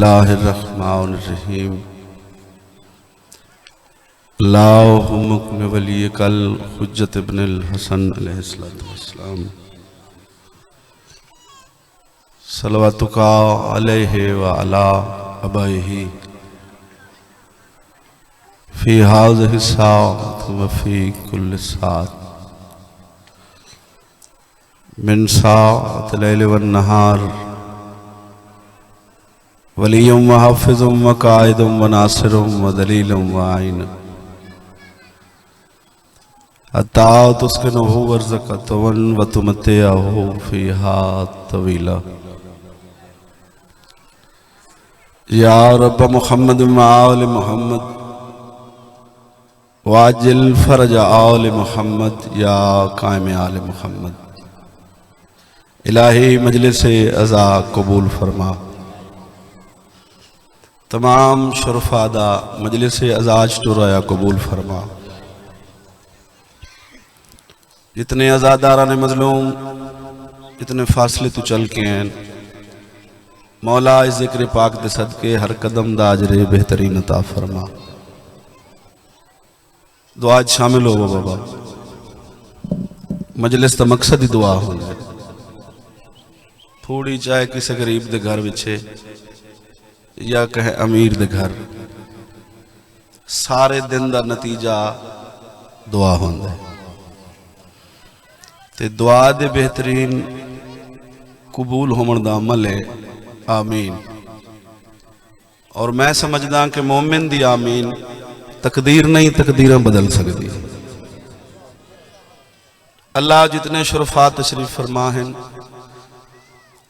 बिस्मिल्लाहिर्रहमानिर्रहीम। अल्लाहुम्मा वली कल हुज्जत इब्नुल हसन अलैहिस्सलातु वस्सलाम सलवातुका अलैहि व अला अबैहि फी हाज़िहि साअत व फी कुल्लि साअत मिन साअत लैल वन नहार वलियुम व हाफिजुम व काइदुम व नासिरुम व दलीलुम व आइन अतात उसके नहु वर्ज़क़तवन व तुमतिअहु फ़ीहा तवीला। या रब्ब मुहम्मद व आल मुहम्मद वाजिल फरज आल मुहम्मद या कायम आल मुहम्मद। इलाही मजलिस अज़ा कबूल फरमा। तमाम शुरफादा मजलिस अज़ाज टुराया कबूल फरमा। जितने आज़ादारा ने मजलूम इतने फासले तो चल के हैं मौला इस ज़िक्र पाक दे सदके हर कदम दा अजरे बेहतरीन अता फरमा। दुआ शामिल हो बाबा। मजलिस का मकसद ही दुआ हो जाए। थोड़ी चाहे किसी गरीब दे घर विछे या कहे अमीर दे घर, सारे दिन का नतीजा दुआ होंदा है। ते दुआ दे बेहतरीन कबूल होने का अमल है आमीन। और मैं समझदा कि मोमिन दी आमीन तकदीर नहीं तकदीर बदल सकती। अल्लाह जितने शुरफा तशरीफ फरमा हैं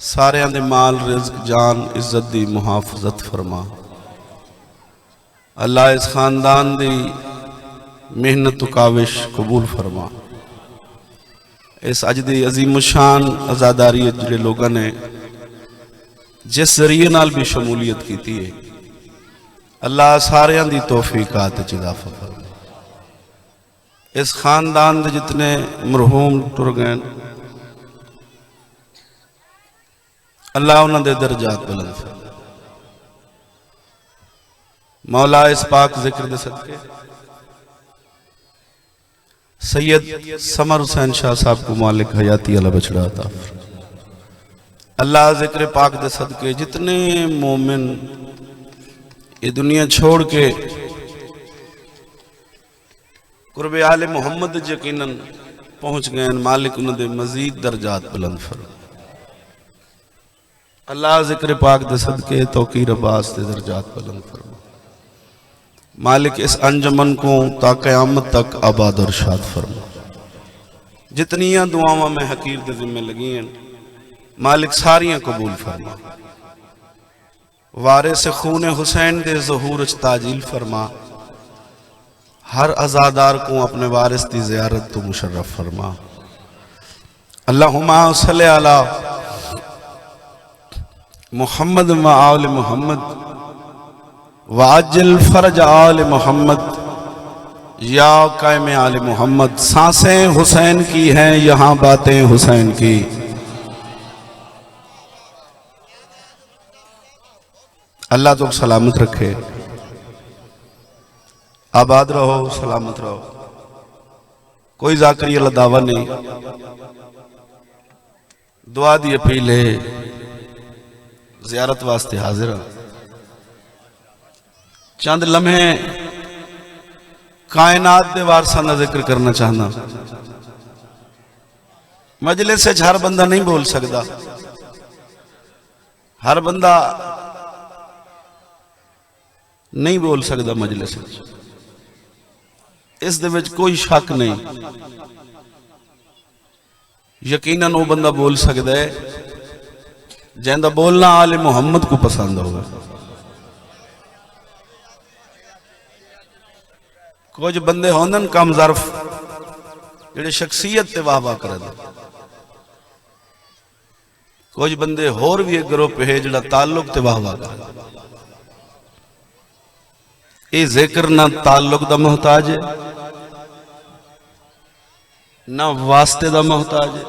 सारे दे माल रिज़्क जान इज्जत दी मुहाफजत फरमा। अल्लाह इस खानदान दी मेहनत काविश कबूल फरमा। इस अज दी अजीमुशान आज़ादारी जिहड़े लोगों ने जिस जरिए नाल भी शमूलियत की है अल्लाह सारे दी तौफीकात च इज़ाफ़ा फरमा। इस खानदान दे जितने मरहूम टुर गए अल्लाह उन्हां दे दर्जात बुलंद फरमा। मौला इस पाक जिक्र दे सदके सैयद समर हुसैन शाह साहब को मालिक हयाती अला बछड़ा अता फरमा। अल्लाह जिक्र पाक दे सदके जितने मोमिन ये दुनिया छोड़ के कुर्बे आले मोहम्मद यकीनन पहुंच गए मालिक उन्होंने मजीद दर्जात बुलंद फरमा। अल्लाह जिक्र पाक दे सदके तौकीर अब्बास दे दर्जात बुलंद फरमा। मालिक इस अंजमन को ता क़यामत तक आबाद और शाद फरमा। जितनियां दुआवां में हकीर दे जिम्मे लगी हैं मालिक सारियां कबूल फरमा। वारिस खून हुसैन दे ज़हूर च ताजील फरमा। हर अज़ादार को अपने वारिस की ज़ियारत तो मुशर्रफ फरमा। अल्लाहुम्मा सल्लि अला मुहम्मद व आल मुहम्मद वाजिल फरज आल मुहम्मद या कायम आल मुहम्मद। सांसें हुसैन की हैं यहाँ बातें हुसैन की। अल्लाह तो सलामत रखे। आबाद रहो सलामत रहो। कोई जाकरी अल्लाह दावा नहीं। दुआ दी अपील है ज़ियारत वास्ते हाजिर हाँ। चंद लम्हे कायनात दे वारसां दा जिक्र करना चाहना। मजलिस से हर बंदा नहीं बोल सकता। हर बंदा नहीं बोल सकता मजलिस। इस दे विच कोई शक नहीं। यकीनन वो बंदा बोल सकता है जिंदा बोलना आले मुहम्मद को पसंद होगा। कुछ बंदे होंदे कम ज़र्फ जिहड़े शख्सियत ते वाह वाह करदे। कुछ बंदे होर भी एक ग्रुप है जिहड़ा ताल्लुक ते वाह वाह करदे। ये जिक्र ना ताल्लुक दा मोहताज है ना वास्ते दा मोहताज है।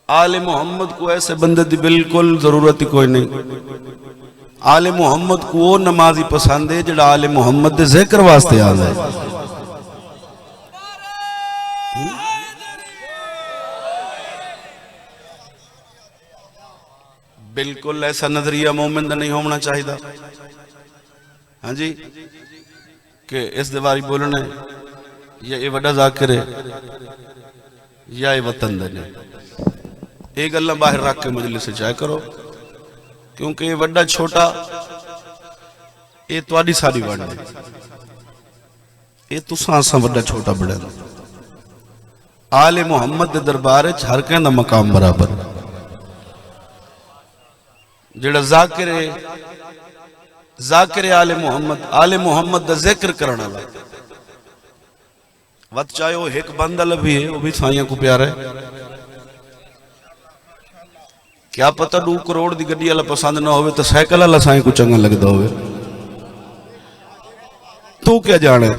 आले मुहम्मद को ऐसे बंदे की बिल्कुल जरूरत ही कोई नहीं। आले मुहम्मद को वो नमाजी पसंद है जिहड़ा आले मुहम्मद के जिक्र वास्ते आता है। बिल्कुल ऐसा नजरिया मोमिन का नहीं होना चाहिए। हाँ जी, कि इस दीवारी बोलना है या ये वड्डा जाकिर है या ये वतन दे ने, ये गल्लां बाहर रख के मजलिस चाहे करो, क्योंकि ये वड्डा छोटा ये तुहाडी सारी वंड है, ये तुसां असां वड्डा छोटा बड़ा। आले मुहम्मद के दरबार च हर कहना मकाम बराबर। जिहड़ा जाकिर है, जाकिर आले मुहम्मद का जिक्र करने वाला वत चाहे वो एक बंदा भी है, वो भी साइयां को प्यारा है। क्या पता 2 करोड़ की गड्डी वाला पसंद ना हो तो साइकिल वाला साई को चंगा लगता हो। तू क्या जाने,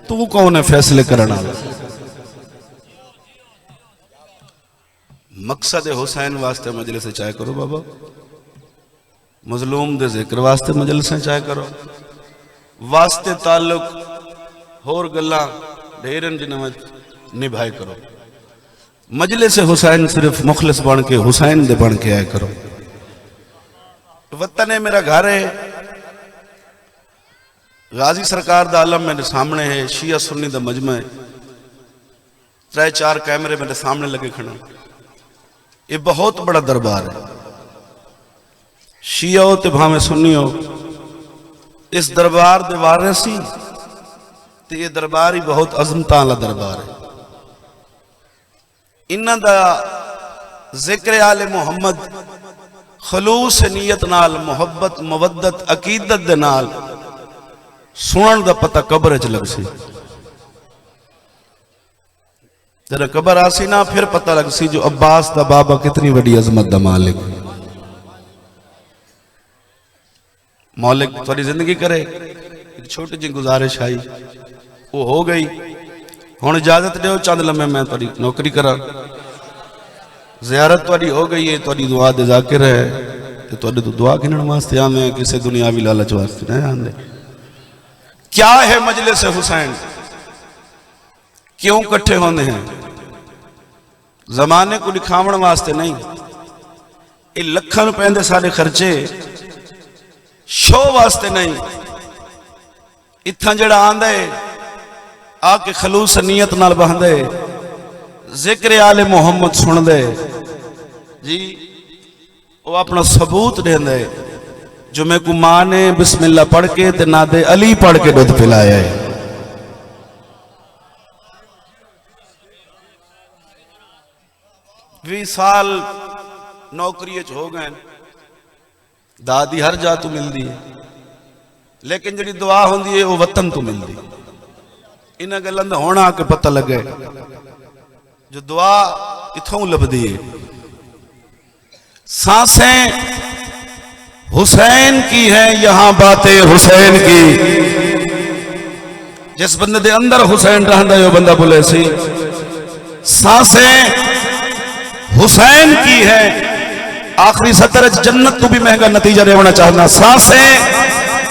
तू कौन है फैसले करना। मकसद हुसैन वास्ते मजलिस चाहे करो बाबा, मजलूम दे जिक्र वास्ते मजलिस चाहे करो, वास्ते ताल्लुक होर गल्लां ढेरन जिन्हें निभाए करो। मजलिस हुसैन सिर्फ मुखलिस बन के हुसैन दे बन के आया करो। वतन है मेरा घर है, गाजी सरकार दा आलम मेरे सामने है, शिया सुन्नी दा मजमा है, 3-4 कैमरे मेरे सामने लगे खड़े। ये बहुत बड़ा दरबार है, शिया हो तो भावे सुन्नी हो, इस दरबार दे वारिसी ते ये दरबार ही बहुत अजमतां वाला दरबार है। इन्हां दा जिक्र आले मुहम्मद खलूस नीयत नाल, मुहब्बत मुवद्दत अकीदत दे नाल सुनन दा पता कब्र च लग सी। जरा कब्र आसी ना फिर पता लग सी जो अब्बास दा बाबा कितनी बड़ी अजमत दा मालिक। मौलिक थोड़ी जिंदगी करे, एक छोटी जी गुजारिश आई वो हो गई। हुण इजाजत दो चंद लम्हे मैं थोड़ी नौकरी करा। जियारत थोड़ी हो गई है, थोड़ी दुआ दे जाकिर है तो थोड़े तो दुआ गिनण वास्ते आवे, किसी दुनियावी लालच वास्ते नहीं आंदे। क्या है मजलिस हुसैन, क्यों इकट्ठे होंदे हैं? जमाने को दिखावण वास्ते नहीं, ये लखां नूं पैंदे सारे खर्चे शो वास्ते नहीं। इत्थां जिहड़ा आंदा है आके खलूस नीयत नाल बहंदे, जिक्र आले मुहम्मद सुनदे जी, वो अपना सबूत देंदे जो मैं को मां ने बिस्मिल्लाह पढ़ के ते नादे अली पढ़ के दूध पिलाया है। भी साल नौकरी हो गए, दादी हर जा तू मिलती है, लेकिन जी दुआ होंदी है वो वतन तो मिलती। इन्हां गल्लां दा होना आके पता लगे जो दुआ इथों लभदी है। सांसें हुसैन की है, यहां बातें हुसैन की। जिस बंदे दे अंदर हुसैन रहंदा है वो बंदा बोले सी सांसें हुसैन की है। आखिरी सतर जन्नत को भी महंगा नतीजा देना चाहना। सांसें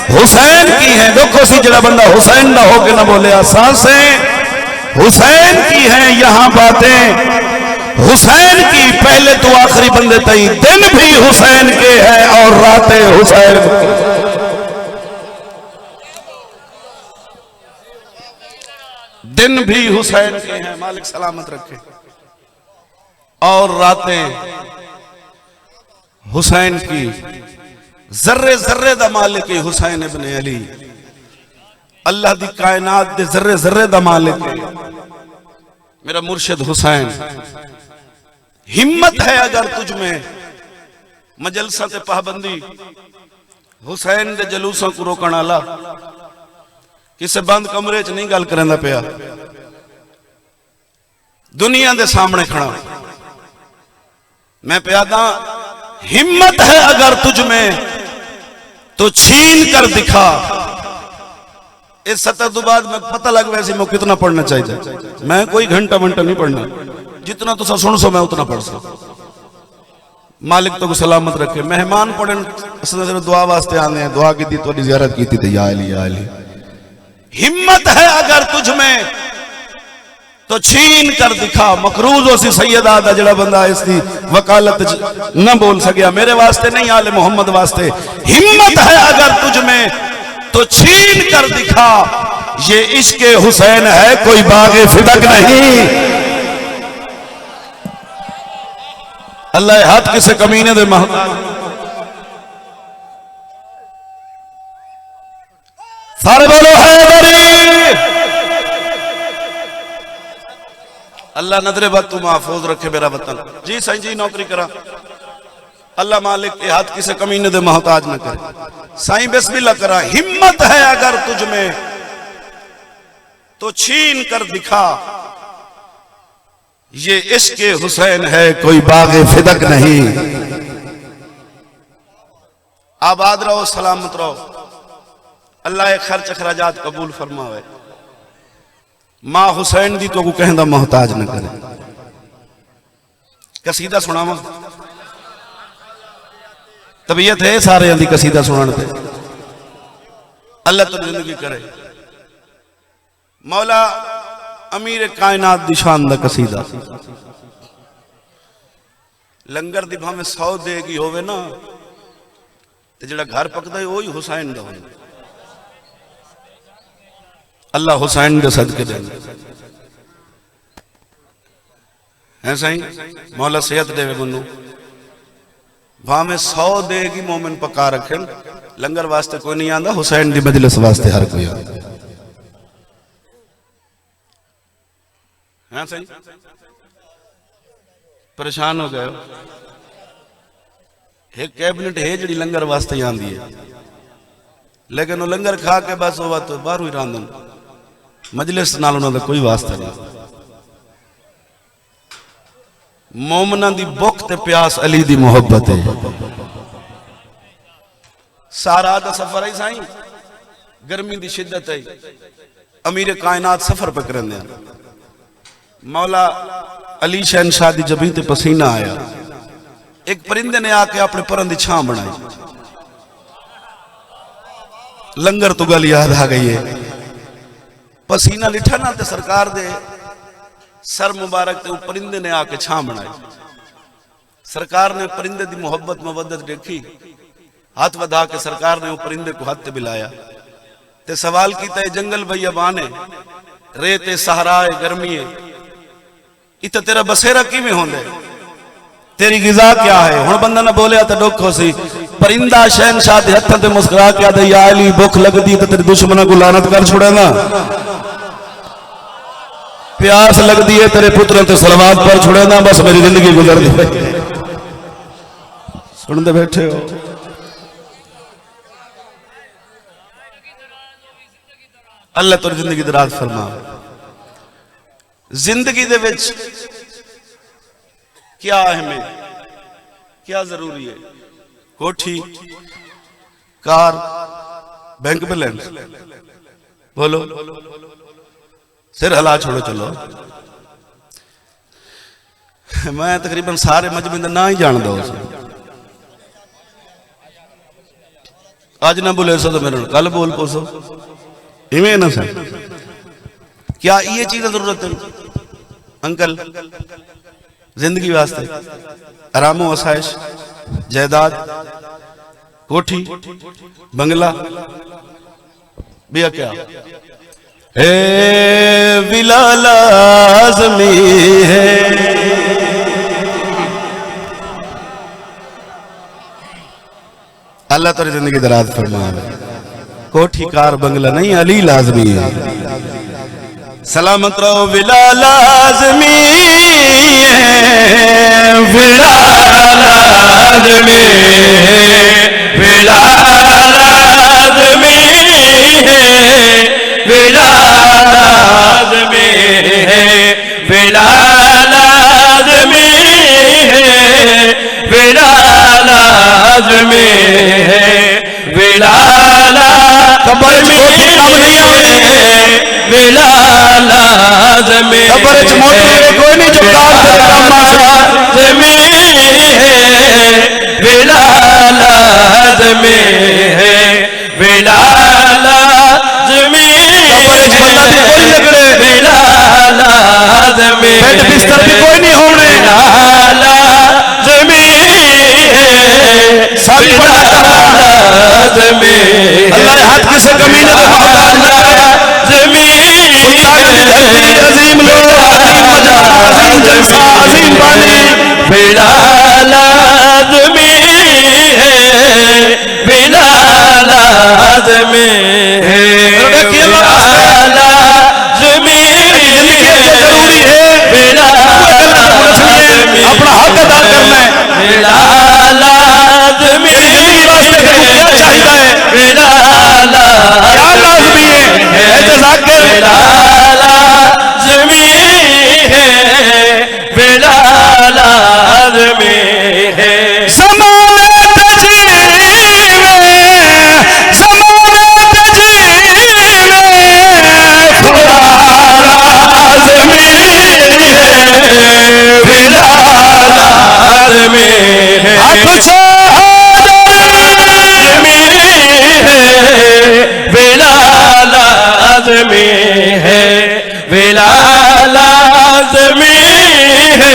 हुसैन की है। देखो सी जरा बंदा हुसैन ना हो के ना बोले सांसें हुसैन की है, यहां बातें हुसैन की। पहले तो आखिरी बंदे तई दिन भी हुसैन के हैं और रातें हुसैन दिन भी हुसैन के हैं, मालिक सलामत रखे, और रातें हुसैन की। जर्रे जर्रे दा मालिक है हुसैन इब्ने अली। अल्लाह दी कायनात दे जर्रे जर्रे दा मालिक है मेरा मुर्शिद हुसैन। हिम्मत है अगर तुझ में मजलसा ते पाबंदी, हुसैन दे जलूसों को रोकण वाला किसे बंद कमरे च नहीं गल करना पिया, दुनिया दे सामने खड़ा मैं प्यादा। हिम्मत है अगर तुझ में तो छीन कर दिखा। इस सतर तो बाद में पता लग वैसे मैं कितना पढ़ना चाहिए। मैं कोई घंटा नहीं पढ़ना, जितना तुसा सुन सो मैं उतना पढ़ सो। मालिक तो को सलामत रखे। मेहमान पढ़न सिर्फ दुआ वास्ते आने हैं, दुआ की थोड़ी ज़ियारत की थी, या अली या अली। हिम्मत है अगर तुझ में तो छीन कर दिखा। मकरूज हो सी सैयदा दा जड़ा बंदा इसकी वकालत न बोल सकिया, मेरे वास्ते नहीं आले मोहम्मद वास्ते। हिम्मत है अगर तुझ में तो छीन कर दिखा, ये इश्क़े हुसैन है कोई बागे फिदक नहीं। अल्लाह हाथ किसे कमीने दे सारे बोलो हैदरी। अल्लाह नजरे बद तू महफूज रखे मेरा वतन। जी साईं जी नौकरी करा, अल्लाह मालिक के हाथ किसे कमीने दे मोहताज न करे। साईं बिस्मिल्लाह करा। हिम्मत है अगर तुझ में तो छीन कर दिखा, ये इश्क़े हुसैन है कोई बागे फिदक नहीं। आबाद रहो, सलामत रहो। अल्लाह खर्च अखराजात कबूल फरमावे। मां हुसैन दी तो को कहंदा मोहताज न करे। कसीदा सुनावा, तबीयत है सारे दी कसीदा सुनने ते। अल्लाह तो जिंदगी करे। मौला अमीर कायनात दी शान दा कसीदा। लंगर दी भावें 100 देगी होवे ना, ते जेड़ा घर पकदा है वही हुसैन दा होवे। अल्लाह हुसैन दे सदके दे है साईं। मौला सेहत देवे मनु। भावें 100 देगी मोमिन पका रखे, लंगर वास्ते कोई नहीं आंदा, हुसैन दी मजलिस वास्ते हर कोई आंदा है साईं। परेशान हो गए। एक कैबिनेट है जी लंगर वास्ते आंदी है, लेकिन वो लंगर खा के बस वो तो बाहर ही रांधन, मजलिस नाल उन्होंने कोई वास्ता नहीं। मोमना दी भुख ते प्यास अली दी मोहब्बत है। सारा दा सफर है साईं, गर्मी दी शिद्दत है। अमीर कायनात सफर पे करने, मौला अली शहनशाह दी जबीं ते पसीना आया। एक परिंदे ने आके अपने परन दी छां बनाई। लंगर तो गल याद आ गई है। पसीना लिठा ना ते सरकार दे सर मुबारक ते परिंदे ने आके छां बनाई। सरकार ने परिंदे दी मोहब्बत मवद्दत देखी, हाथ वधा के सरकार ने वो परिंदे को हाथ ते मिलाया ते सवाल कीता है, जंगल बयाबान है, रेत सहरा है, गर्मी है, इत तेरा बसेरा किवें होंदे, तेरी गिजा क्या है? हुण बंदा ना बोलिया तो दुख हो सी। परिंदा शहनशाह दे हत्थां ते मुस्कुरा के आदे, या अली भुख लगदी ते तेरे दुश्मनां को लानत कर छोड़ेगा, प्यास लगदी है तेरे पुत्रों ते सलवात पर छोड़ेगा, बस मेरी जिंदगी गुजर दी। सुनते बैठे हो? अल्लाह तेरी जिंदगी दराज फरमा। जिंदगी दे विच क्या अहमियत, क्या जरूरी है? कोठी, कार, बैंक बैलेंस, बोलो सिर हला छोड़ो चलो। मैं तकरीबन सारे मजमे का ना ही जानता हूं। आज ना बोले सो तो मेरे कल बोल पोसो, इवें ना सर। क्या ये चीज जरूरत है अंकल जिंदगी वास्ते? आरामो आसाइश, जायदाद, कोठी, बंगला, भैया क्या ए विला लाज़मी है। अल्लाह तेरी जिंदगी दराज फरमाए। कोठी कार बंगला नहीं, अली लाजमी है। सलामत रहो। विला लाजमी है, विला लाजमी है, विला लाजमी है, विला लाजमी है, विला लाजमी है, विला लाजमी है, विला कबर में कोठी काम नहीं आवे, बिलाल आज़मी खबर च मोटी कोई नहीं जो काल तेरे काम आज़मी है बिलाल आज़मी है बिलाल आज़मी खबर च बंदा भी कोई लगड़े बिलाल आज़मी बेड बिस्तर भी कोई नहीं होने बिलाल आज़मी है सारी आज़मी अल्लाह हाथ किसे कमी न दे आज़मी अजीम लोग अजीम मजाक अजीम जलसा अजीम बानी बिलाल आज़मी है बिलाल आज़मी है बिलाल आज़मी जरूरी है बिलाल आज़मी अपना हक अदा करना है बिलाल आज़मी वास्ते क्या चाहिए है बिलाल क्या लाजमी है जज़ाकर बिलाल आज़मी है बिलाल आज़मी है ज़माने तजीवे ज़माने तजीवे खुदा आज़मी है बिलाल आज़मी है हाथ से आज़मी है बिलाल आज़मी है बिलाल आज़मी है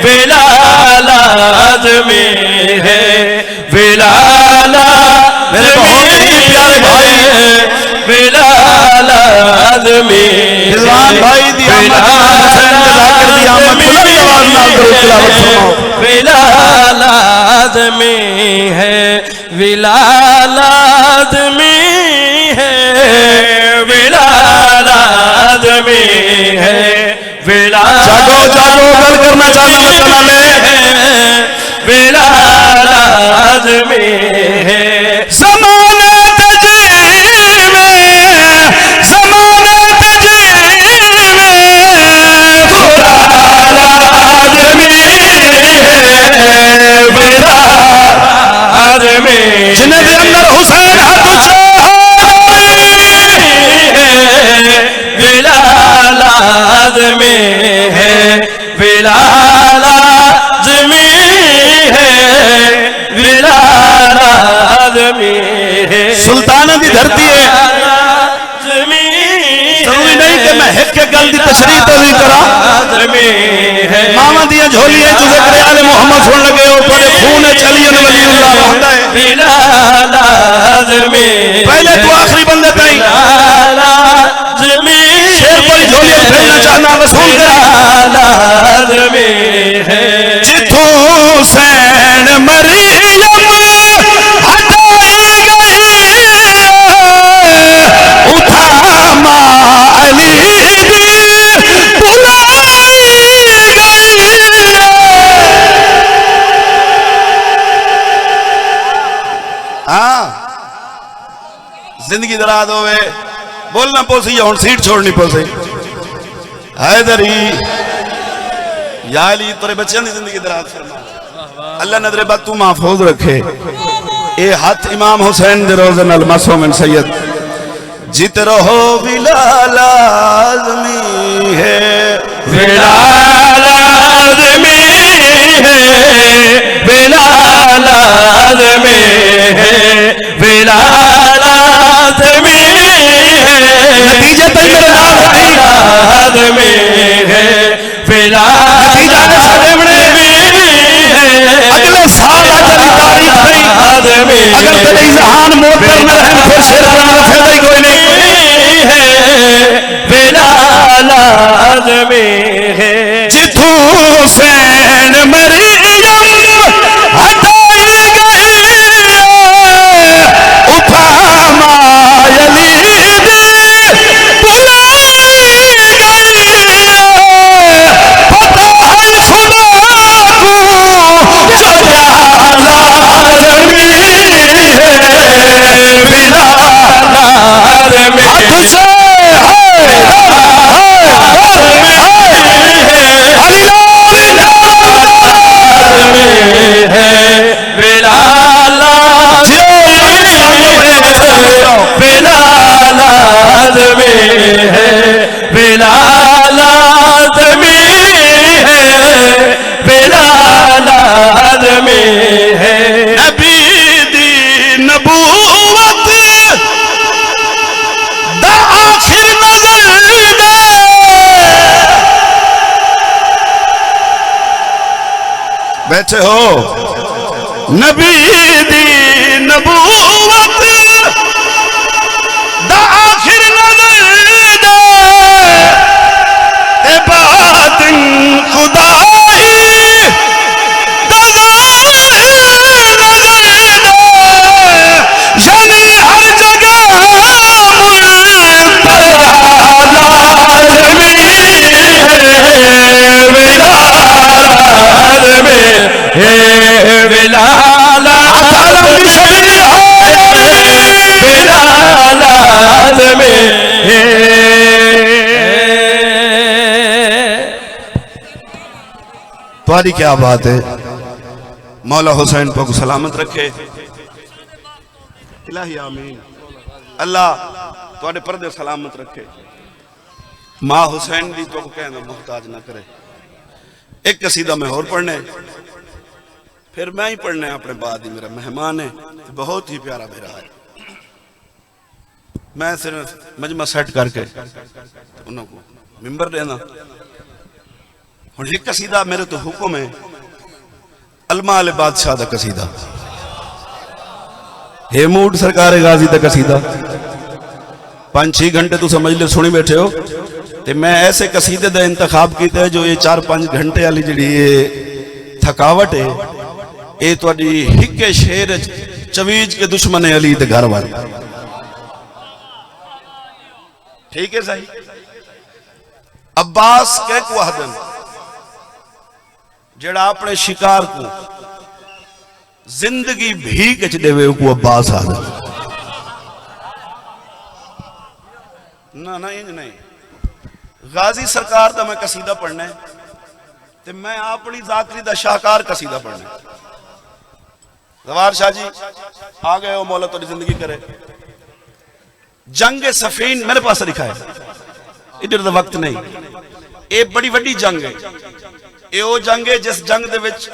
बिलाल आज़मी है बिलाल मेरे बहुत ही प्यारे भाई बिलाल आज़मी रिजवान भाई दी आमद हुसैन जज़ाकर दी आमद बुलंद आवाज नाल दरूद तिलावत फरमाओ बिलाल आज़मी है बिलाल आज़मी है बिलाल आज़मी है बिलाल जागो जागो गल करना चाहता चला ले बिलाल आज़मी है ज़माने तजीवे ज़माने तजीवे खुदा आज़मी है बिलाल आज़मी जिन्हें दे अंदर हुसैन हाथ ऊंचा बिलाल आज़मी है बिलाल आज़मी है बिलाल आज़मी है सुल्तान दी धरती है आज़मी जरूरी नहीं कि मैं एक एक गल दी तशरीह तवील करा आज़मी है मामा दिया झोलियां जो जिक्र आले मोहम्मद सुन लगे हो पर खून चलियन वलीउल्लाह होता है बिलाल आज़मी पहले तो आखिरी बंदे ताई बिलाल आज़मी शेर पर झोलियां फैलना चाहना रसूल बिलाल आज़मी है जिथों सैन मरियम हटाई गई उठा मां अली दी बुलाई गई हाँ जिंदगी दराज होवे बोलना पोसी या हुन सीट छोड़नी पोसी हैदरी या अली तेरे बच्चों की जिंदगी दराज फरमा अल्लाह नजरे बद तू महफूज रखे ए हाथ इमाम हुसैन दे रोज़े नाल मासूम सैयद जीत रहो बिलाल आज़मी है बिलाल आज़मी है बिलाल आज़मी है बिलाल आज़मी है नतीजा तो मेरे नाल होई आज़मी है बिलाल नतीजा ने साडे बने अगले साल तेरी तारीफ नहीं आज़मी अगर तेरे इज़हान मोहतर न रहन फिर शेर बनाना फायदा ही कोई नहीं है बिलाल आज़मी है जिथों सैन मरियम हटाई गई उठा मायली दी बुलाई गई पता है खुदा को जो बिलाल आज़मी है बिलाल आज़मी हाथ से बैठे हो नबी दी नबूवत दा आखिर नजर दे ते बातिन खुदाई दा नजर दे यानी हर जगह तुम्हारी क्या बात है। मौला हुसैन को सलामत रखे। इलाही आमीन। अल्लाह तुम्हारे पर्दे सलामत रखे। माँ हुसैन भी तो कहना मोहताज ना करे। एक कसीदा में और पढ़ने, फिर मैं ही पढ़ने अपने बाद ही। मेरा मेहमान है, बहुत ही प्यारा मेरा है। मैं सिर्फ मजमा सेट करके उनको मिंबर देना। हुण एक कसीदा मेरे तो हुक्म है, अलमा अल बादशाह दा कसीदा, हेमूड सरकार गाजी दा कसीदा। 5-6 घंटे तो समझ लो सुनी बैठे हो। ते मैं ऐसे कसीदे दा इंतखाब किया है जो ये 4-5 घंटे वाली जी थकावट है, ये तुहाडी हिक्के शेर चवीज के दुश्मन है अली दे घर वाले। ठीक है सही। अब्बास कह को आदन जेड़ा अपने शिकार को जिंदगी भीख च देवे को अब्बास आदन। ना ना इंज नहीं। गाजी सरकार दा मैं कसीदा पढ़ना है ते मैं अपनी जाकरी दा शाहकार कसीदा पढ़ना है। जवार शाह जी आ गए हो, मौला तेरी जिंदगी करे। जंग सफीन मेरे पास लिखा है, इधर दा वक्त नहीं। ये बड़ी वड्डी जंग है। ये वो जंग है जिस जंग दे विच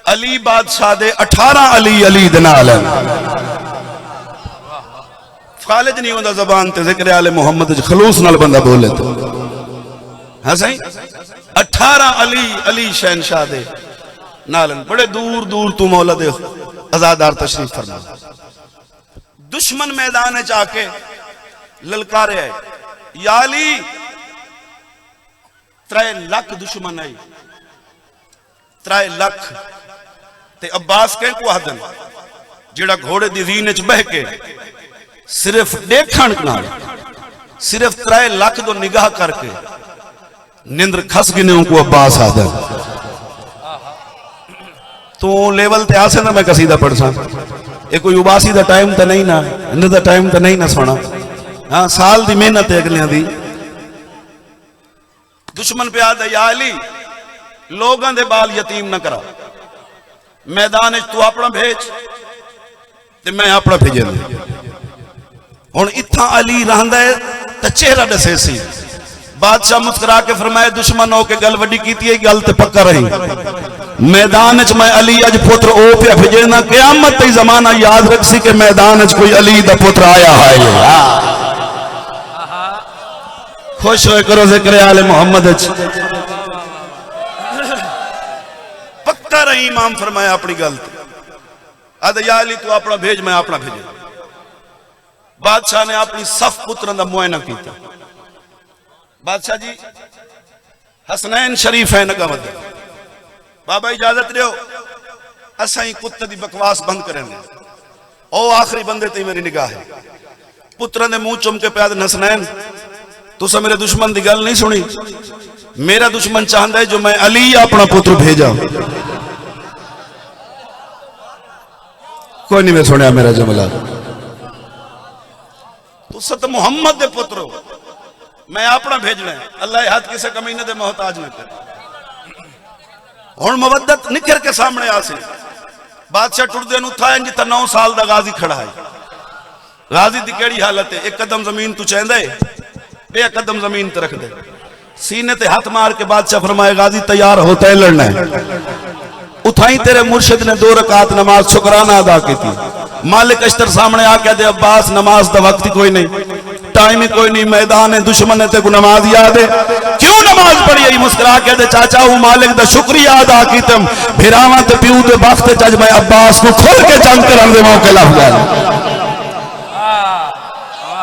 अली बादशाह दे 18 अली अली दे नाल है। खालिज नहीं होता जबान ते जिक्र आले मोहम्मद खलूस नाल बंदा बोले तो। हाँ सही। 18 अली अली शहनशाह दे नालन। बड़े दूर दूर तू मौला दे आजादार तशरीफ फरमा। दुश्मन मैदान च आके ललकारे है, या अली 3 लाख दुश्मन आई। 3 लाख ते अब्बास कह को आदन जेड़ा घोड़े दी रीन च बह के सिर्फ देखण नाल सिर्फ 3 लाख दो निगाह करके निंद्र खस गिने को अब्बास आदन। तू लेवल ते आसे ना मैं कसीदा पढ़ सा। ये कोई उबासी दा टाइम तो नहीं ना, इन दा टाइम तो नहीं ना सोना। हाँ साल दी मेहनत है अगलियां दी। दुश्मन पे आदा या अली लोगों दे बाल यतीम ना करा। मैदान तू अपना भेज ते मैं अपना भेजे। हुण इत्था अली रहिंदा है ते चेहरा दसे सी। बादशाह मुस्कुरा के फरमाए दुश्मन हो के गल वड्डी कीती है, गल ते पक्का रही। मैदान च मैं अली अज पुत्र ओ पे भेजना, क़यामत तक जमाना याद रख सी के मैदान च कोई अली दा पुत्र आया है। खुश होए करो जिक्र आले मोहम्मद च पक्का रही। इमाम फरमाया अपनी गल अद या अली तू अपना भेज मैं अपना भेजे। बादशाह ने अपनी सफ पुत्रों का मुआयना किया। बादशाह जी हसनैन शरीफ है नगा मद बाबा इजाजत दो, असा ही कुत्ते की बकवास बंद करें। ओ आखिरी बंदे ते मेरी निगाह है। पुत्रों ने मुंह चुम के प्याद हसनैन तुसा मेरे दुश्मन की गल नहीं सुनी। मेरा दुश्मन चाहता है जो मैं अली अपना पुत्र भेजा। कोई नहीं मैं सुनिया मेरा जुमला। तुसा तो मुहम्मद दे पुत्र हो, मैं अपना भेजना है। अल्लाह हाथ किसी कमीने दे मोहताज न करे। हुण मुवद्दत निखर के सामने आसे। बादशाह टुरदे नु था जिता 9 साल दा गाजी खड़ा है। गाजी दी केड़ी हालत है? 1 कदम जमीन तू चेंदा है, 1 कदम जमीन ते रख दे। सीने ते हाथ मार के बादशाह फरमाए गाजी तैयार होता है लड़ना है। उठाई तेरे मुर्शिद ने 2 रकात नमाज शुक्राना अदा की थी। मालिक अश्तर सामने आके दे अब्बास नमाज दा वक्त कोई नहीं। टाइम ही कोई नहीं, मैदान है दुश्मन है, तेको नमाज याद है, क्यों नमाज पढ़ी आई? मुस्कुरा के दे चाचा वो मालिक दा शुक्रिया अदा कीतम, फिरावा ते प्यू दे वक्त च मैं अब्बास को खोल के जंग करन दे मौके लग गया।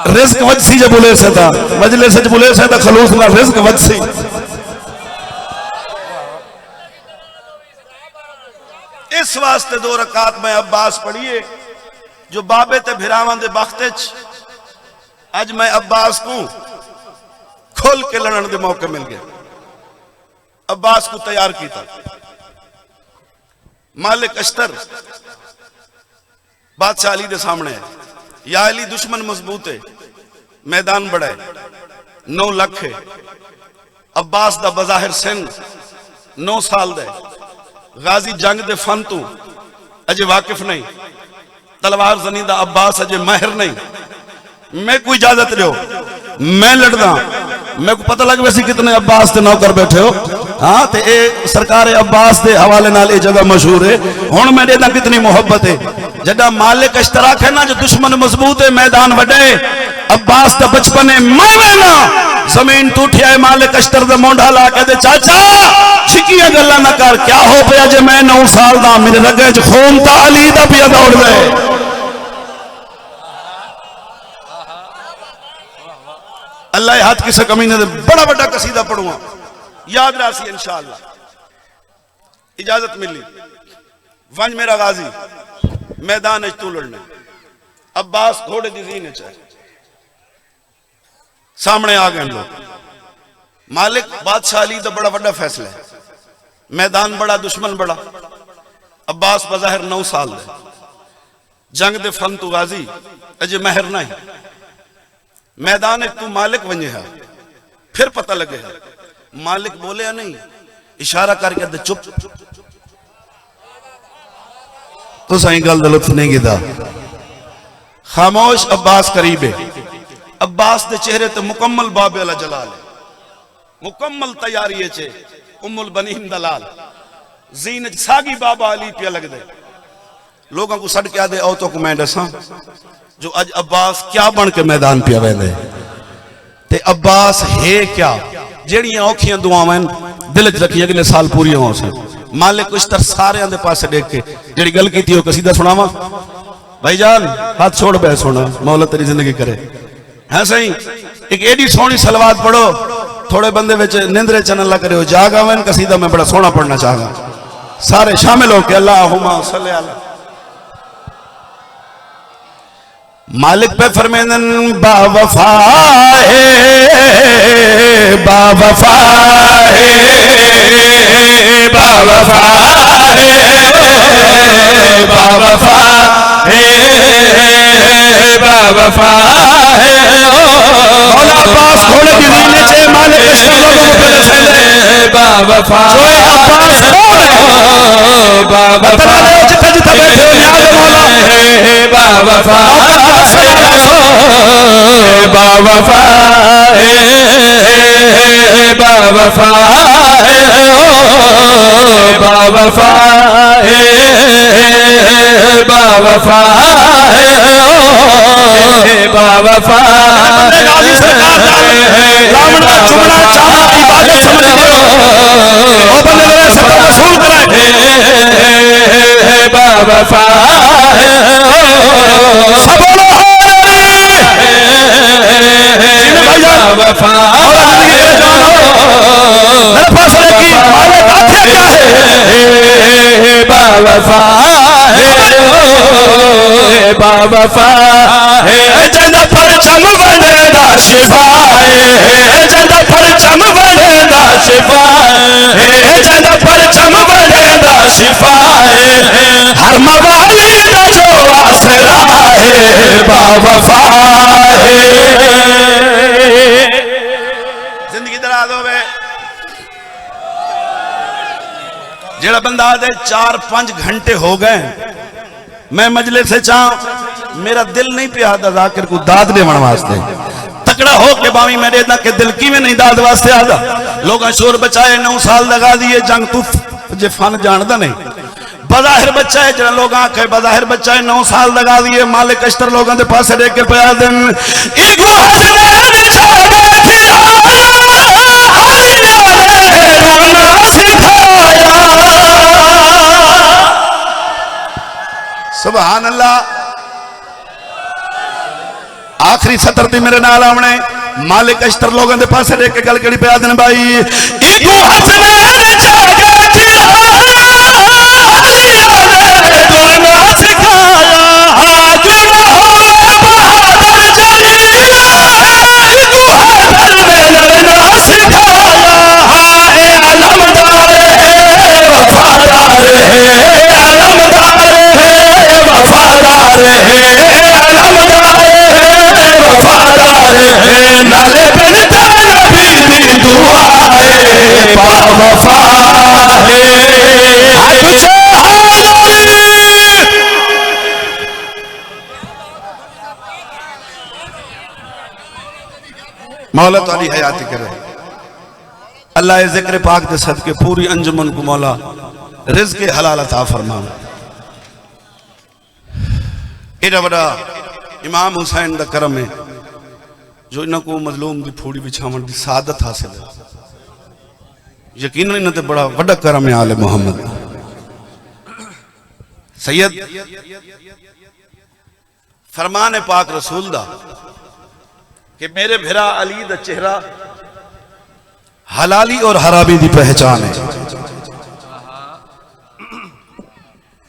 रिस्क वजसी जब बुले से था, मजलिस से बुले से था, खलूस ना रिस्क वजसी। इस वास्ते 2 रकात में अब्बास पढ़िए जो बाबे ते भिरावां दे वक्ते च आज मैं अब्बास को खोल के लड़न दे मौके मिल गया। अब्बास को तैयार किया मालिक अश्तर बादशाह अली दे सामने है, या अली दुश्मन मजबूत है, मैदान बड़ा है, 9 लाख है, अब्बास दा बजाहिर सिंह 9 साल दे, गाजी जंग दे फन तू अजे वाकिफ नहीं, तलवार जनी दा अब्बास अजे माहिर नहीं, मैं कोई इजाजत दो मैं लड़दा, मैं को पता लग वैसे कितने अब्बास ते नौकर बैठे हो। हाँ ते ए सरकार अब्बास के हवाले नाल ए जगह मशहूर है। हुण मेरे ना कितनी मोहब्बत है, जदा मालिक इश्तराक है ना, जो दुश्मन मजबूत है, मैदान वडे, अब्बास का बचपन है, मैं ना जमीन टूटिया है, मालिक अश्तर दा मोंढा ला के दे चाचा छिकिया गल्ला ना कर, क्या हो पिया जे मैं 9 साल दा, मेरे रगे च खून ता अली दा पिया दौड़ दे। अल्लाह हाथ किसे कमी ने बड़ा बड़ा कसीदा पढ़ूंगा, याद रासी इंशाअल्लाह। इजाजत मिली वंज मेरा गाजी मैदान तू लड़ने, अब्बास घोड़े की जीन चाहे सामने आ गए लोग, मालिक बादशाह अली का बड़ा बड़ा फैसला है, मैदान बड़ा दुश्मन बड़ा, अब्बास बजाहिर 9 साल है, जंग दे फन तू गाजी अजे महर नहीं, मैदान एक तू मालिक वंजे है, फिर पता लगे है मालिक बोले नहीं, इशारा करके दे चुप, तो सही गल दा लुत्फ नहीं गिदा, खामोश। अब्बास करीब है, अब्बास दे चेहरे ते मुकम्मल बाबे अला जलाल है, मुकम्मल तैयारी है चे उम्मुल बनीन दलाल, जीन सागी बाबा अली पिया लग दे, लोगों को सड़ के आदे आओ तो को मैं दसा जो अज अब्बास क्या बन के मैदान पिया वेंदे ते अब्बास है क्या, जेड़ियां औखियां दुआवां दिल च रखी अगले साल पूरी हो से। मालिक कुछ तर सारे दे पासे देख के जेड़ी गल कीती हो कसीदा सुनावा भाईजान, हाथ छोड़ बे सुना, मौला तेरी जिंदगी करे है सही। एक एडी सोहनी सलवात पढ़ो, थोड़े बंदे विच निंदरे चैनल ला करे, जाग आवन कसीदा मैं बड़ा सोहना पढ़ना चाहगा, सारे शामिल हो के अल्लाहुम्मा सल्ली अला। मालिक पे फरमानन बावफा है, बावफा है, बावफा है, बावफा है, बावफा है। मौला अब्बास घोड़े की रीने चे मालिक लोगों को पहले से बावफा, जो अब्बास कौन है, बावफा जितना जितना बैठे याद मौला है, बावफा बावफा है, बावफा है, बावफा है, बावफा है, बावफा लामड़ा चुमड़ा चाहा इबादत समझ ओ बंदे मेरे सब रसूल कराए, बावफा है, सब वफा मेरे पास की मालिक आखे क्या है, बावफा है, बावफा है, चंदा परचम बनेदा शिफा है, चंदा परचम बनेदा शिफा है, चंदा परचम बनेदा शिफा है, हर मवाली दा जो आसरा है, बावफा है। जिंदगी दराज होवे, जेड़ा बंदा आदे 4-5 घंटे हो गए मैं मजलिस से चाह, मेरा दिल नहीं पिया जाकिर को दाद देवन वास्ते, तकड़ा हो के बावी मेरे ना के दिल की में नहीं दाद वास्ते आदा, लोग शोर बचाए 9 साल लगा दिए जंग तू जे फन जानदा नहीं, बज़ाहिर बच्चा है जरा लोग आखे बज़ाहिर बच्चा है 9 साल लगा दिए मालिक अश्तर लोगों के पास देख के पया दिन इगो हसनैन छोड़े थी सुभान अल्लाह। आखिरी सतर थी मेरे नाल आवने मालिक अश्तर लोगों के पास देख के गल करी पया दिन भाई इगो हसनैन छोड़े थी मौला ताली हयात करे अल्लाह जिक्र पाक दे सदके पूरी अंजुमन को मौला रिज़्क़ हलाल अता फरमावे। एडा बड़ा इमाम हुसैन दा करम है जो इनको मजलूम दी फूड़ी बिछावन दी सादत हासिल है। यकीनन इन्हां ते बड़ा वड्डा करम है आले मोहम्मद सैयद फरमान पाक रसूल दा कि मेरे भिरा अली दा चेहरा हलाली और हरामी दी पहचान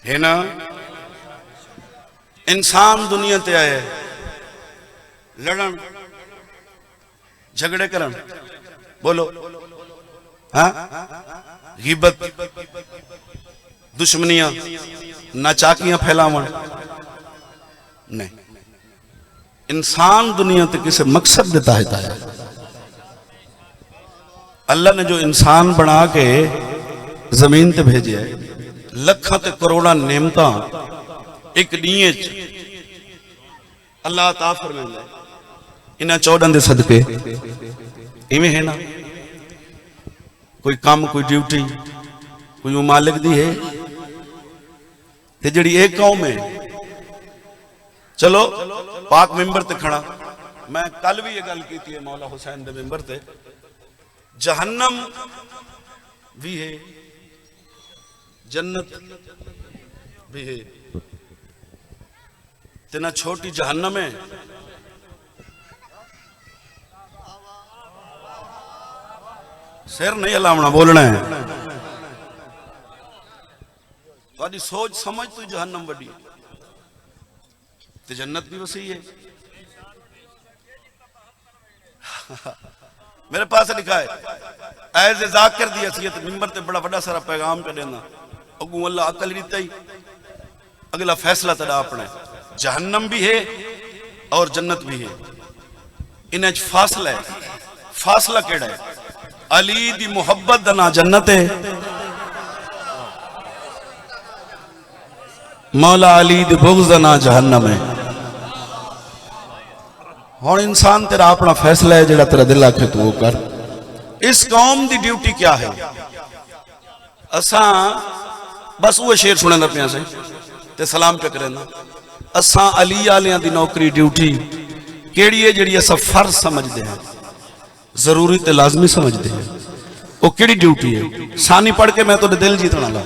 है ना। इंसान दुनिया ते आए लड़न झगड़े करन बोलो हाँ गिबत दुश्मनियां नाचाकियां फैलावन नहीं। इंसान दुनिया ते किसी मकसद देता है। अल्लाह ने जो इंसान बना के जमीन ते भेजे है लखा ते करोड़ा नेमता एक नीए अल्लाह अता फरमांदा है इन्हां 14 दे सदके इवें है ना। कोई काम कोई ड्यूटी कोई मालिक दी है ते जिहड़ी एक कौम है। चलो पाक मिंबर ते खड़ा मैं कल भी ये गल की है मौला हुसैन दे मिंबर ते जहन्नम भी है जन्नत भी है ते ना छोटी जहन्नम है सिर नहीं हिलावना बोलना है थोड़ी सोच समझ तो जहन्नम बड़ी तो जन्नत भी वसी है। मेरे पास लिखा है ऐज जाकिर दी हसीयत मिंबर ते बड़ा बड़ा सारा पैगाम कर देना अगू अल्लाह अकल रीता ही अगला फैसला तेरा अपना जहन्नम भी है और जन्नत भी है। इन्हें फासला है फासला केड़ा है अली दी मुहब्बत दा ना जन्नत है मौला अली दी बुग़्ज़ दा ना जहन्नम है। हुण इंसान तेरा अपना फैसला है जेड़ा तेरा दिल आखे तू वो कर। इस कौम दी ड्यूटी क्या है असा बस वो शेर सुने पिया से ते सलाम पे करना असा अली आलियां दी नौकरी ड्यूटी केड़ी है जेड़ी असा फर्ज समझते हैं जरूरी ते लाजमी समझते हैं वो केड़ी ड्यूटी है सानी पढ़ के मैं तो दिल जीतना ला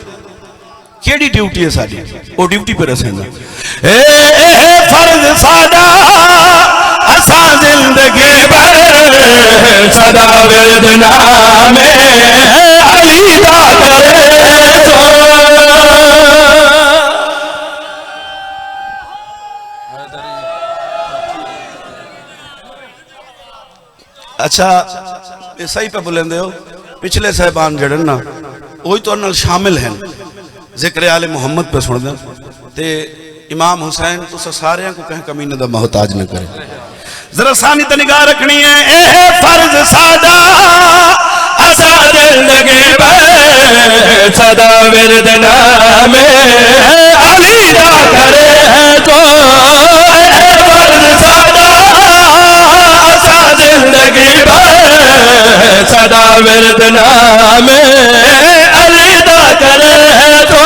केड़ी ड्यूटी है साडी वो ड्यूटी पे रसेंदा ए फर्ज साडा असा जिंदगी भर सदा विरद नामे अली दा करे तो। अच्छा ये सही पे बुलेंदे हो पिछले साहबान जड़न ना वही तो नाल शामिल हैं जिक्र आले मोहम्मद पे सुन दे ते इमाम हुसैन तो सारे को कहीं कमीने दा मोहताज न करे। जरा सानी ते निगाह रखनी है ए फर्ज साडा असा जिंदगी भर सदा विरद नामे अली दा करे तो। फर्ज साडा असा जिंदगी भर सदा विरद नामे अली दा करे तो।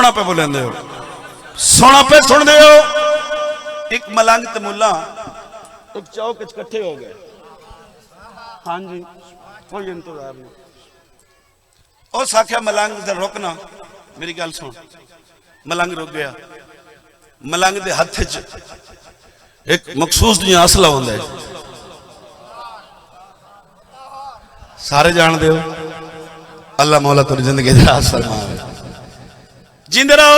सोना पे बोलेंदे हो, सोना पे सुन दे हो। एक मलंग ते मुल्ला एक चौक इकट्ठे हो गए। हाँ जी, कोई इंतजार नहीं। उस आख्या मलंग ते रुकना, मेरी गल सुन। मलंग रुक गया। मलंग दे हथ च एक मखसूस जिहा असला होंदा है, सारे जानते हो। अल्लाह मौला तुरी जिंदगी दराज फरमावे, जिंदे रहो।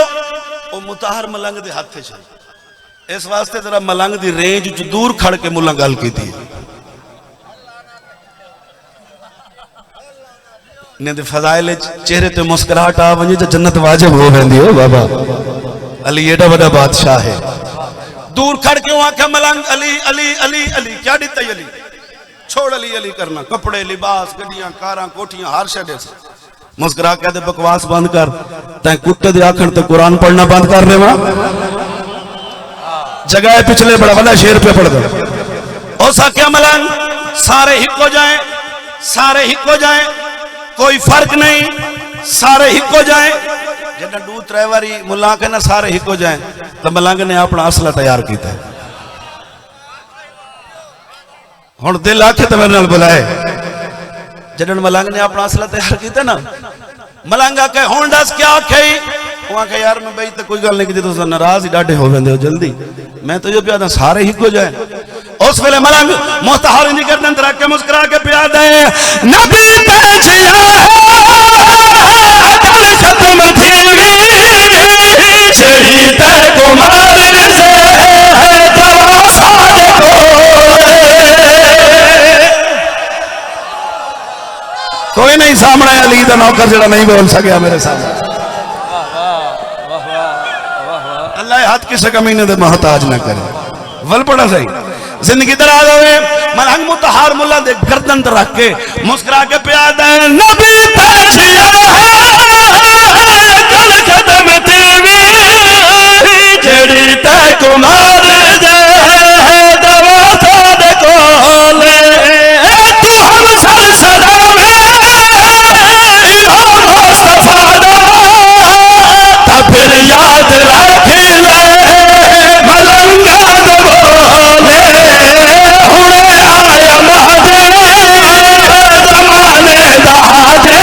वो मुताहर मलंग दे हथ च, इस वास्ते जरा मलंग दी रेंज च दूर खड़ के मुल्ला गल की थी। ने दे फजाइल चेहरे ते मुस्कुराहट आ वजे तो जन्नत वाजिब हो वेंदी हो बाबा। अली एडा बड़ा बादशाह है। दूर खड़ के आख्या मलंग अली अली अली अली, क्या दिता अली? छोड़ अली अली करना, कपड़े लिबास गड्डियां कारां कोठियां हर शे दे। मुस्कुरा के बकवास बंद कर, तैं कुत्ते दे आखण ते कुरान पढ़ना बंद कर दे। जगह पिछले बड़ा वाला शेर पे पढ़ दो। उस आख्या मलंग सारे हिको जाए, सारे हिको जाए, कोई फर्क नहीं, सारे हिको जाए। जब दू त्रै बारी मुल्ला के ना सारे हिको जाए तो मलंग ने अपना असला तैयार किया। हुण दिल आखे तो मेरे नाल बुलाए। जदन मलंग ने अपना असला तैयार किया ना, मलंग आखे हुण दस क्या आखे? वो आखे यार मैं बई तो कोई गल नहीं की, तुम नाराज ही डाढ़े हो वेंदे हो जल्दी। मैं तो जो पिया था सारे हिको जाए। उस वेले मलंग मुताहर इंदी गर्दन रख के मुस्कुरा के पिया दे, नबी पेछिया अकल खत्म थीवी, छड़ी ते कुमार से दवा सादे कोई नहीं सामने अली दा नौकर जड़ा नहीं बोल सकिया मेरे सामने। अल्लाह हाथ किसी कमीने दे मोहताज न करे। वल पड़ा सही जिंदगी दराज होवे। मलंग मुताहर मुल्ला दे गर्दन ते रख के मुस्कुरा के पिया दे, नबी पेछिया कल खत्म थीवी, छड़ी ते कुमार से दवा सादे कोले। तू हम सर सदावे मुस्तफा दा, ता फिर याद रख ले मलंगा दे बोले। हुणे आया महदे जमाने दा जे,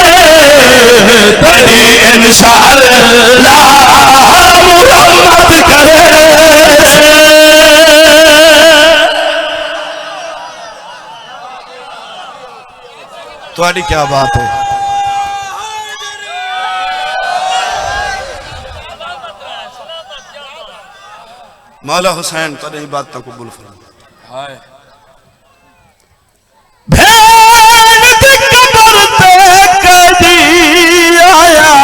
तेरी इंशाअल्लाह मुरम्मत करे से। तुम्हारी क्या बात है? मौला हुसैन तेरी बात तो कबूल फरमा। भेड़ दी कबर ते कदी आया,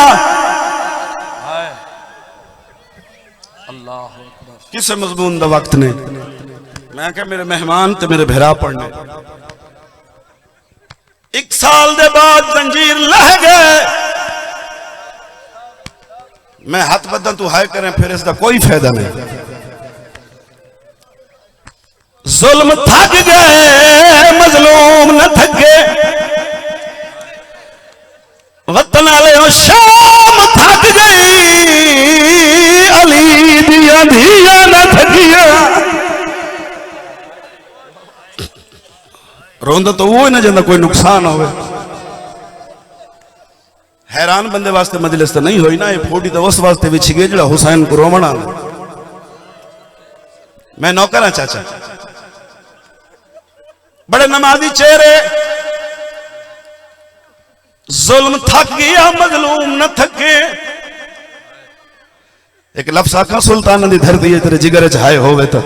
किस मजमून दा वक्त ने मैं क्या मेरे मेहमान ते मेरे भेरा पढ़ने। एक साल दे बाद जंजीर लह गए। मैं हाथ बदन तू हाय करें फिर इसका कोई फायदा नहीं। जुल्म थक गए, मजलूम न थके। वतन वाले शाम थक गई, अली दिया धिया न थकिया। रोंदा तो वो ना जिंदा कोई नुकसान होवे। हैरान बंदे वास्ते मजलिस तो नहीं हुई ना, ये फोटी तो उस वास्ते भी छिगे जड़ा हुसैन को रोमना। मैं नौकर हाँ चाचा, बड़े नमाजी चेहरे। जुल्म थक गया, मजलूम न थके। एक लफ्ज़ आखा सुल्तान दी धरती है तेरे जिगर च हाय होवे तो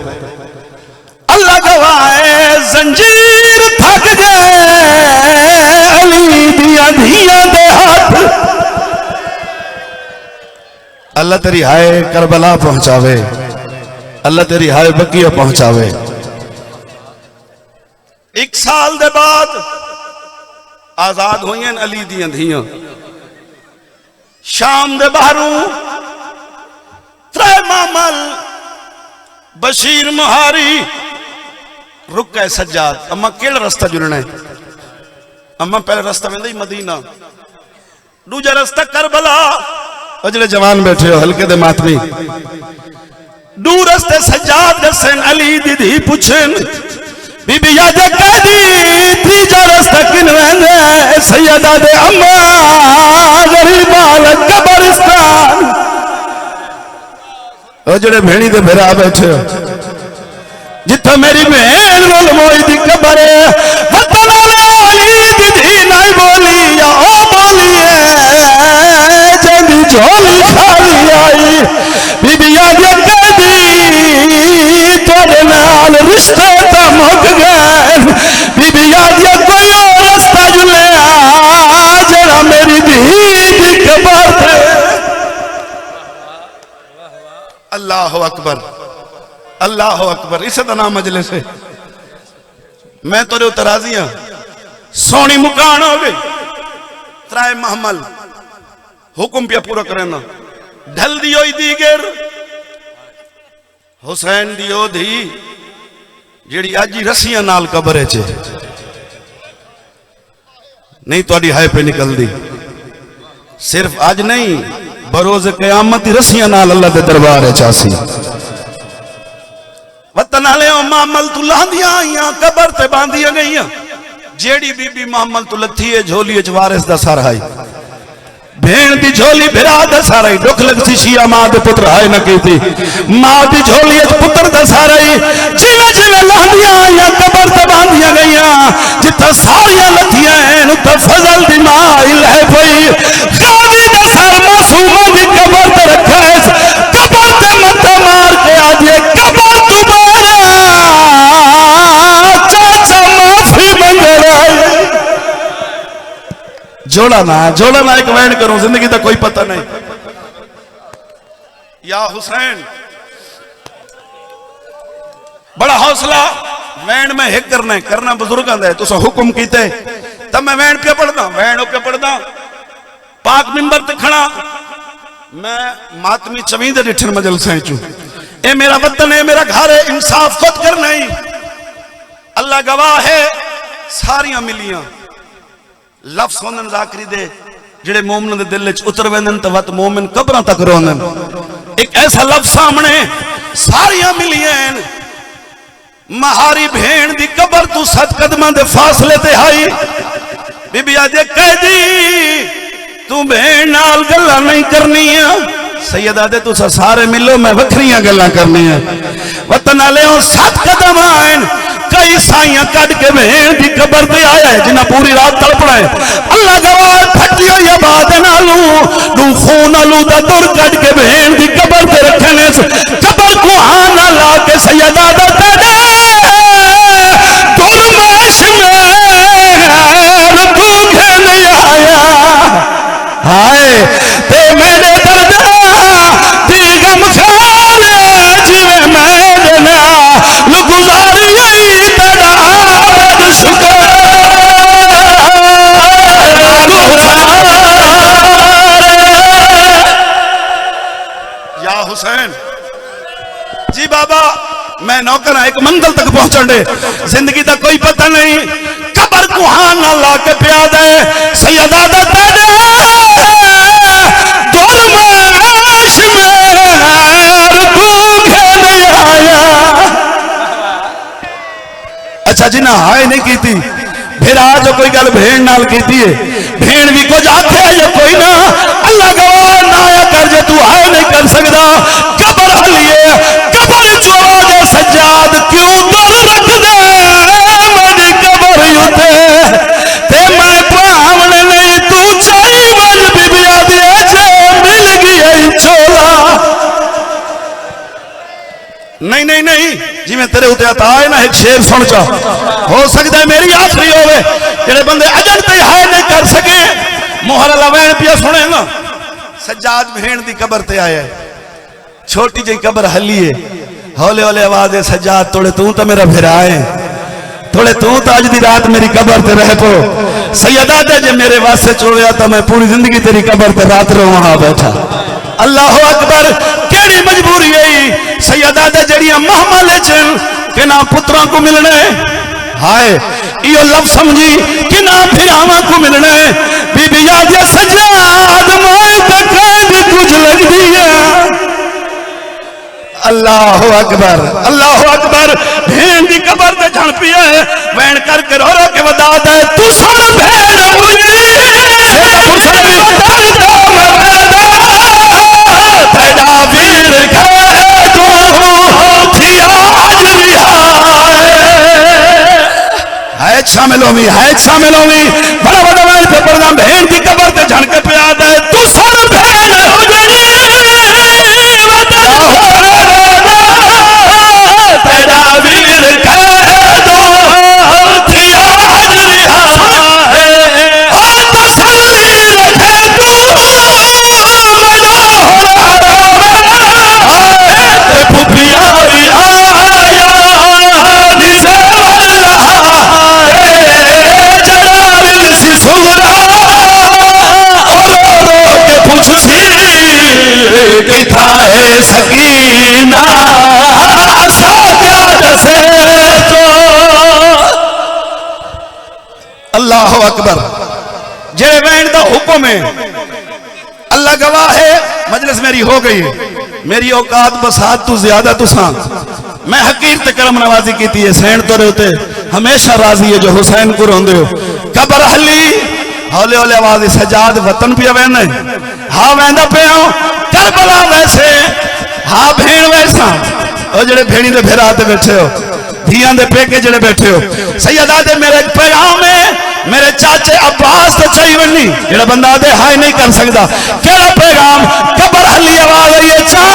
अल्लाह गवाह है। जंजीर थक गए, अली दिया धिया दे हाथ। अल्लाह तेरी हाय करबला पहुंचावे, अल्लाह तेरी हाय बकिया पहुंचावे। एक साल दे बाद आजाद हुई अली दियां धियां। शाम दे बाहरों त्रै मामल बशीर मुहारी रुक गए। सज्जाद अम्मा केड़ा रास्ता जुड़ना है? अम्मा पहले रास्ता वेंदा ही मदीना, दूजा रास्ता करबला, और जेड़े जवान बैठे हो हल्के दे मातमी दूर रस्ते सज्जाद दसन अली दी धी पुछन बीबी या जकदी तीजा रस्ता किन वेंदे सैयदा दे अम्मा गरीब वाल कब्रिस्तान। ओ जेड़े भेणी दे भेरा बैठे हो जिथे मेरी बहन रोल मोई दी कबर है वतन अली दी धी नहीं बोली या ओ बोली है जंदी झोली खाली आई बीबी या जकदी तोरे नाल रिश्ते ता मुक गए बीबी या कोई और रास्ता जुले जरा मेरी धी दी कबर थे। अल्लाह अकबर अल्लाह अकबर। इसे तो नाम मजलिस है। मैं तेरे तराजी हाँ सोनी मुकान हो गई त्राए महमल हुक्म पे पूरा करना ढल दियो दीगर हुसैन दियो धी जेड़ी अज ही रस्सियां नाल कब्र च नहीं थोड़ी हाय पे निकल दी सिर्फ अज नहीं बरोज कयामत ही रस्सियां नाल अल्लाह के दरबार चासी वतन आले मामल तू लांदियां आईयां कबर ते बांधियां गईयां जेड़ी बीबी मामल तू लथी है झोली च वारिस दा सारा आई भेण दी झोली भिरा दा सारा ही दुख लग सी शिया मां दे पुत्र आए न कीती मां दी झोली च पुत्र दा सारा ही जिवे जिवे लांदियां आईयां कबर ते बांधियां गईयां जिथे सारियां लथियां हैं उथे फजल दी मां ही लह पई गादी दा सर मासूमा दी कबर ते रखा है कबर ते मत्था मार के आजे कबर जोड़ा ना एक वैन करूं जिंदगी का कोई पता नहीं या हुसैन बड़ा हौसला वैन में हिक करना बुजुर्गों का तुसा हुक्म कीते तब मैं वैन पे पढ़दा वैन पे पढ़दा पाक मिंबर ते खड़ा मैं मातमी चवींदे डिठन मजलसा चू ए मेरा वतन है मेरा घर है इंसाफ खुद करना ही अल्लाह गवाह है सारियां मिलियां लफ्ज होंदन जाकरी दे जेड़े मोमिन दे दिल च उतर वेंदन ते वत मोमिन कब्रां तक रोंदन एक ऐसा लफ्ज सामने सारियां मिलियां महारी भेण दी कबर तू 7 कदमां दे फासले ते आई बीबी आजे कैदी तू भेण नाल गल्लां नहीं करनियां सैयदा दे तुसा सारे मिलो मैं वखरियां गल्लां करनियां वतन आले 7 कदम आन कई साइयां कट के भेण दी कबर ते आया जिन्हें पूरी रात तड़पना है अल्लाह गवाह फटी हुई बात नालू दू खून आलू दा दुर कट के भेण दी कबर ते रखने कबर को हां ना ला के सैयदा दा तेरे दुरमश में रुकू के नहीं आया हाय ते मेरे दर्द दी गम खाने जिवे मैं ना गुजारी या हुसैन जी बाबा मैं नौकर एक मंजिल तक पहुंचन दे जिंदगी का कोई पता नहीं कबर को हां ना ला के पिया दे सैयदा दा तेरे दुरमश में रुकू के नहीं आया। अच्छा जिन्हें हाय नहीं की थी फिर आज कोई गल भेण नाल कीती है भेण भी कुछ आखे या कोई ना अल्लाह गवाह ना आया कर जे तू हाय नहीं कर सकता कबर हलिए कबर जो दे सज्जाद क्यों दर रख दे मेरी कबर उते ते मैं पावन नहीं तू चाई वज बिबिया दे जे मिल गई चोला नहीं नहीं नहीं जिवें तेरे उत्ते अता है ना एक शेर सुन चा हो सकता है मेरी आखिरी होवे जेड़े बंदे अजन ते हाय नहीं कर सके मोहर लवैन पिया सुने ना सज्जाद भेण दी कबर ते आया छोटी जी कबर हली है हौले हौले आवाज है सज्जाद थोड़े तू तो मेरा फिर आए थोड़े तू तो अज दी रात मेरी कबर ते रह पो सैयदा दे जे मेरे वास्ते चोड़िया तो मैं पूरी जिंदगी तेरी कबर ते रात रो वहां बैठा अल्लाह अकबर केड़ी मजबूरी है सैयदा दे जड़ियां महमल च कि ना पुत्रों को मिलने हाय यो लफ्ज समझी कि ना फिरावां को मिलने बीबिया दिया सजाद मोए तकैद कुछ लगदी है। अल्लाह अकबर अल्लाह अकबर। भेड़ दी कबर ते झण पिया है वैन करके रो रो के बता दे तू सुन भेड़ मुझे तेरा वीर है तू थिया है शामिल होवी बड़ा बड़ा वाले पे पड़ना भेड़ की कबर ते झण के पिया दे तू सुन भेड़ तेरा वीर है तू थिया किथा है सकीना सा क्या दसे तो। अल्लाह अकबर। जेड़े वैन दा हुक्म है अल्लाह गवाह है मजलिस मेरी हो गई है, मेरी औकात बसात तू ज्यादा तुसा मैं हकीर ते करम नवाजी की थी सैन तो होते हमेशा राजी है जो हुसैन को रोंदे हो। कबर हली हौले हौले आवाज सजाद वतन पिया वैन हाँ वैंदा पे करबला वैसे हाँ भेड़ वैसा और जेड़े भेड़ी दे भेरा ते बैठे हो धियां दे पेके जेड़े बैठे हो सैयदा दे मेरे पैगाम में मेरे चाचे अब्बास ते चाहिए वनी जेड़ा बंदा दे हाय नहीं कर सकता केड़ा पैगाम कबर हली आवाज आई है चाह